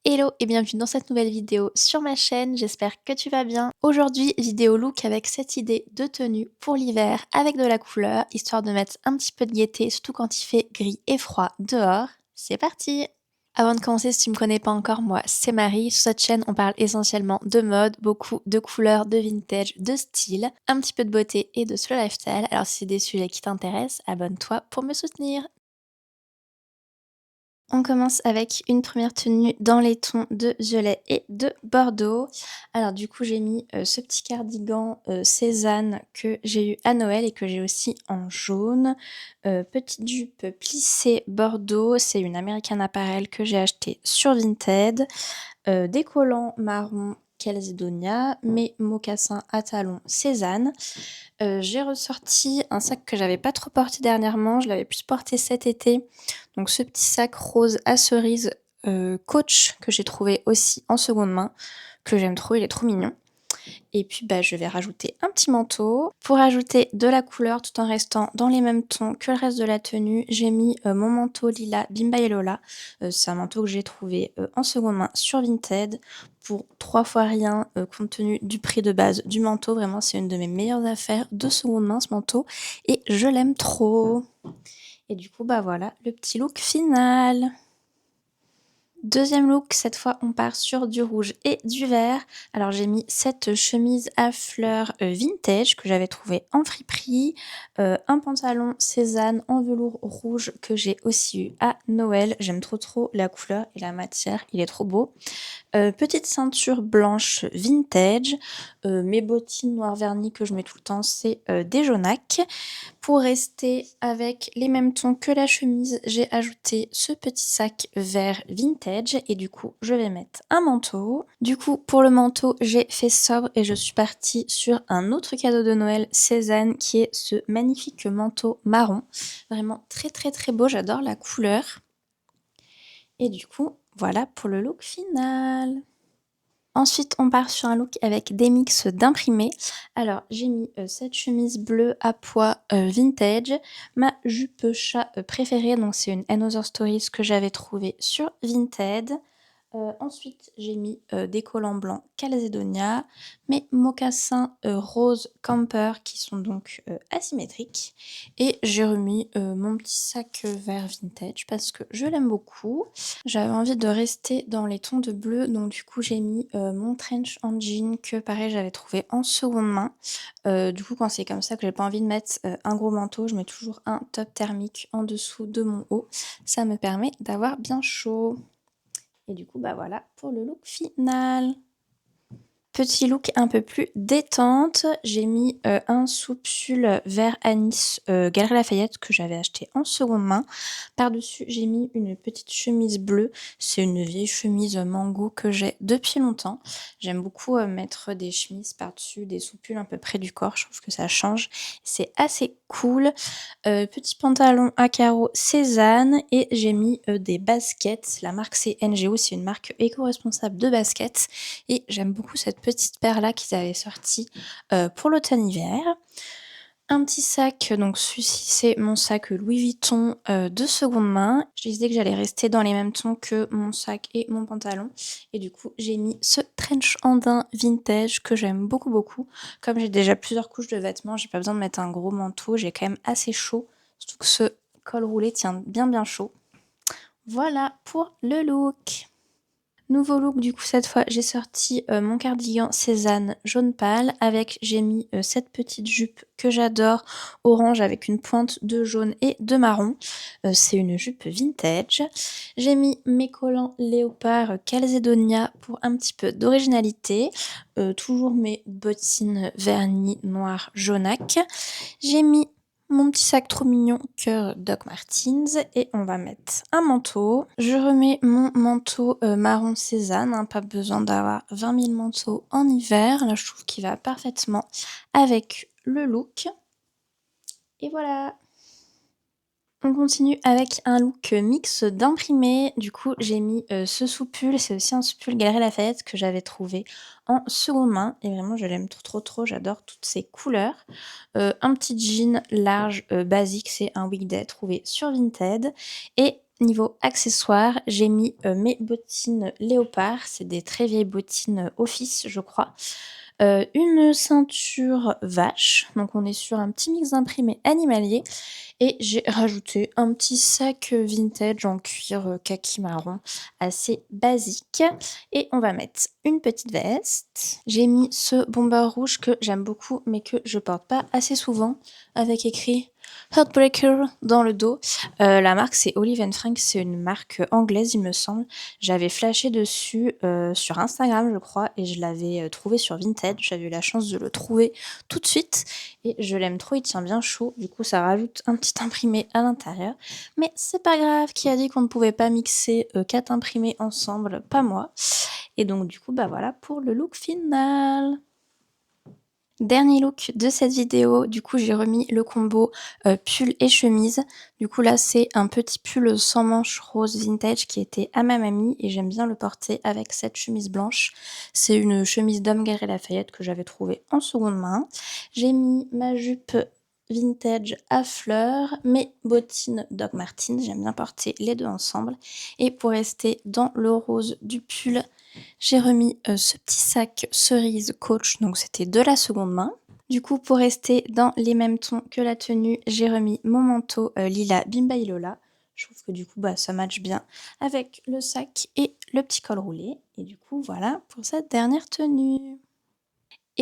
Hello et bienvenue dans cette nouvelle vidéo sur ma chaîne, j'espère que tu vas bien. Aujourd'hui, vidéo look avec cette idée de tenue pour l'hiver avec de la couleur, histoire de mettre un petit peu de gaieté, surtout quand il fait gris et froid dehors. C'est parti! Avant de commencer, si tu me connais pas encore, moi c'est Marie. Sur cette chaîne, on parle essentiellement de mode, beaucoup de couleurs, de vintage, de style, un petit peu de beauté et de slow lifestyle. Alors si c'est des sujets qui t'intéressent, abonne-toi pour me soutenir. On commence avec une première tenue dans les tons de violet et de bordeaux. Alors du coup, j'ai mis, ce petit cardigan, Cézanne que j'ai eu à Noël et que j'ai aussi en jaune. Petite jupe plissée bordeaux, c'est une American Apparel que j'ai acheté sur Vinted. Des collants marron Calzedonia, mes mocassins à talons Cézanne. J'ai ressorti un sac que j'avais pas trop porté dernièrement, je l'avais plus porté cet été. Donc ce petit sac rose à cerise, Coach que j'ai trouvé aussi en seconde main, que j'aime trop, il est trop mignon. Et puis bah, je vais rajouter un petit manteau. Pour ajouter de la couleur tout en restant dans les mêmes tons que le reste de la tenue, j'ai mis mon manteau Lila Bimba et Lola. C'est un manteau que j'ai trouvé en seconde main sur Vinted pour 3 fois rien compte tenu du prix de base du manteau. Vraiment, c'est une de mes meilleures affaires de seconde main ce manteau et je l'aime trop. Et du coup, bah voilà le petit look final. Deuxième look, cette fois on part sur du rouge et du vert. Alors j'ai mis cette chemise à fleurs vintage que j'avais trouvée en friperie, un pantalon Cézanne en velours rouge que j'ai aussi eu à Noël. J'aime trop la couleur et la matière, il est trop beau. Petite ceinture blanche vintage, mes bottines noir verni que je mets tout le temps, c'est des Jonac. Pour rester avec les mêmes tons que la chemise, j'ai ajouté ce petit sac vert vintage et du coup, je vais mettre un manteau. Du coup, pour le manteau, j'ai fait sobre et je suis partie sur un autre cadeau de Noël Cézanne qui est ce magnifique manteau marron. Vraiment très beau, j'adore la couleur. Et du coup, voilà pour le look final. Ensuite, on part sur un look avec des mix d'imprimés. Alors, j'ai mis cette chemise bleue à pois vintage, ma jupe chat préférée, donc c'est une Another Stories que j'avais trouvée sur Vinted. Ensuite, j'ai mis des collants blancs Calzedonia, mes mocassins rose camper qui sont donc asymétriques. Et j'ai remis mon petit sac vert vintage parce que je l'aime beaucoup. J'avais envie de rester dans les tons de bleu, donc du coup j'ai mis mon trench en jean que pareil j'avais trouvé en seconde main. Du coup quand c'est comme ça que j'ai pas envie de mettre un gros manteau, je mets toujours un top thermique en dessous de mon haut. Ça me permet d'avoir bien chaud. Et du coup, bah voilà pour le look final. Petit look un peu plus détente, j'ai mis un soupsul vert anis Galeries Lafayette que j'avais acheté en seconde main. Par-dessus, j'ai mis une petite chemise bleue. C'est une vieille chemise mango que j'ai depuis longtemps. J'aime beaucoup mettre des chemises par-dessus, des soupules un peu près du corps. Je trouve que ça change. C'est assez cool. Petit pantalon à carreaux Cézanne et j'ai mis des baskets. La marque c'est NGO, c'est une marque éco-responsable de baskets et j'aime beaucoup cette petite paire là qu'ils avaient sortie pour l'automne-hiver. Un petit sac, donc celui-ci c'est mon sac Louis Vuitton de seconde main. Je disais que j'allais rester dans les mêmes tons que mon sac et mon pantalon. Et du coup j'ai mis ce trench andin vintage que j'aime beaucoup. Comme j'ai déjà plusieurs couches de vêtements, j'ai pas besoin de mettre un gros manteau, j'ai quand même assez chaud. Surtout que ce col roulé tient bien chaud. Voilà pour le look. Nouveau look, du coup cette fois j'ai sorti mon cardigan Cézanne jaune pâle avec j'ai mis cette petite jupe que j'adore orange avec une pointe de jaune et de marron. C'est une jupe vintage. J'ai mis mes collants léopard Calzedonia pour un petit peu d'originalité. Toujours mes bottines vernis noir jaunac. J'ai mis mon petit sac trop mignon cœur Doc Martens et on va mettre un manteau. Je remets mon manteau marron Cézanne, hein, pas besoin d'avoir 20 000 manteaux en hiver. Là je trouve qu'il va parfaitement avec le look. Et voilà. On continue avec un look, mix d'imprimés. Du coup, j'ai mis, ce sous-pull. C'est aussi un sous-pull Galeries Lafayette que j'avais trouvé en seconde main et vraiment je l'aime trop, trop, trop. J'adore toutes ces couleurs. Un petit jean large, basique, c'est un weekday trouvé sur Vinted et niveau accessoires, j'ai mis, mes bottines léopard. C'est des très vieilles bottines, Office, je crois. Une ceinture vache, donc on est sur un petit mix d'imprimés animaliers et j'ai rajouté un petit sac, vintage en cuir, kaki marron assez basique et on va mettre une petite veste. J'ai mis ce bomber rouge que j'aime beaucoup mais que je porte pas assez souvent avec écrit Heartbreaker dans le dos. La marque c'est Olive Frank, c'est une marque, anglaise il me semble. J'avais flashé dessus, sur Instagram je crois et je l'avais, trouvé sur Vinted. J'avais eu la chance de le trouver tout de suite et je l'aime trop, il tient bien chaud. Du coup ça rajoute un petit imprimé à l'intérieur. Mais c'est pas grave, qui a dit qu'on ne pouvait pas mixer, 4 imprimés ensemble? Pas moi. Et donc du coup, bah voilà pour le look final. Dernier look de cette vidéo, du coup j'ai remis le combo, pull et chemise. Du coup là c'est un petit pull sans manches rose vintage qui était à ma mamie et j'aime bien le porter avec cette chemise blanche. C'est une chemise d'homme Galeries Lafayette que j'avais trouvée en seconde main. J'ai mis ma jupe vintage à fleurs, mes bottines Doc Martens, j'aime bien porter les deux ensemble. Et pour rester dans le rose du pull, j'ai remis ce petit sac cerise Coach, donc c'était de la seconde main. Du coup, pour rester dans les mêmes tons que la tenue, j'ai remis mon manteau lilas Bimba Lola. Je trouve que du coup, bah, ça match bien avec le sac et le petit col roulé. Et du coup, voilà pour cette dernière tenue.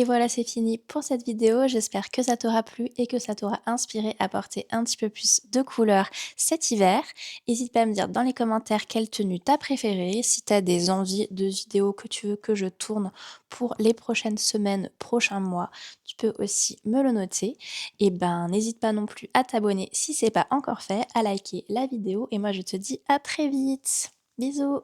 Et voilà, c'est fini pour cette vidéo. J'espère que ça t'aura plu et que ça t'aura inspiré à porter un petit peu plus de couleurs cet hiver. N'hésite pas à me dire dans les commentaires quelle tenue t'as préférée, si t'as des envies de vidéos que tu veux que je tourne pour les prochaines semaines, prochains mois, tu peux aussi me le noter. Et ben, n'hésite pas non plus à t'abonner si c'est pas encore fait, à liker la vidéo et moi je te dis à très vite. Bisous!